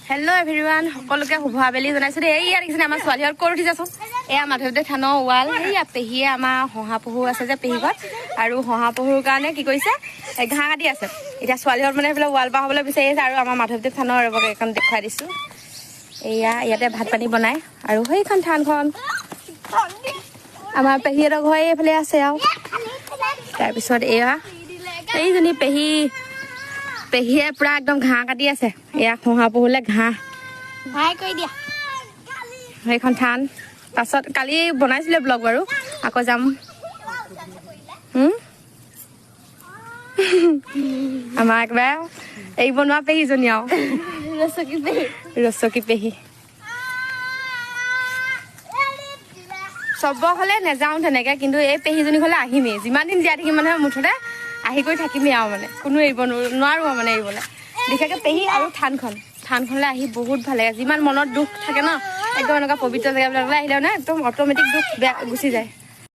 Hello' everyone, সকলোকে শুভ আবেলি জনাইছো দেই। এইয়া দেখিছেনে আমাৰ ছোৱালীহঁত ক'ত উঠি যাচোন। এয়া মাধৱদেৱ থানৰ ৱাল। এইয়া পেহীয়ে আমাৰ শহাপহু আছে যে পেহীঘৰত, আৰু শহাপহুৰ কাৰণে কি কৰিছে, ঘাঁহ কাটি আছে। এতিয়া ছোৱালীহঁত মানে সেইফালে ৱাল পাৰ হ'বলৈ বিচাৰি আছে, আৰু আমাৰ মাধৱদেৱ থানৰ ৰ'বক এখন দেখুৱাই দিছোঁ। এয়া ইয়াতে ভাত পানী বনাই, আৰু সেইখন থানখন আমাৰ পেহীহঁতৰ ঘৰ এইফালে আছে। আৰু তাৰপিছত এয়া এইজনী পেহীয়ে পুৰা একদম ঘাঁহ কাটি আছে। এয়া শহাপহুলে ঘাঁহ কৰি দিয়া সেইখন থান। পাছত কালি বনাইছিলে ব্লগ বাৰু, আকৌ যাম। আমাৰ একেবাৰে এই বনোৱা পেহীজনী আৰু ৰচকী পেহী। চব হ'লে নাযাওঁ তেনেকে, কিন্তু এই পেহীজনী হ'লে আহিমেই। যিমান দিন জীয়াই থাকিম মানে মুঠতে আহি কৰি থাকিমেই আৰু, মানে কোনো এৰিব নোৱাৰো মানে এৰিবলৈ। বিশেষকৈ পেহী আৰু থানখনলৈ আহি বহুত ভাল লাগে। যিমান মনত দুখ থাকে ন, একদম এনেকুৱা পবিত্ৰ জেগাবিলাকলৈ আহিলে মানে একদম অট'মেটিক দুখ বেয়া গুচি যায়।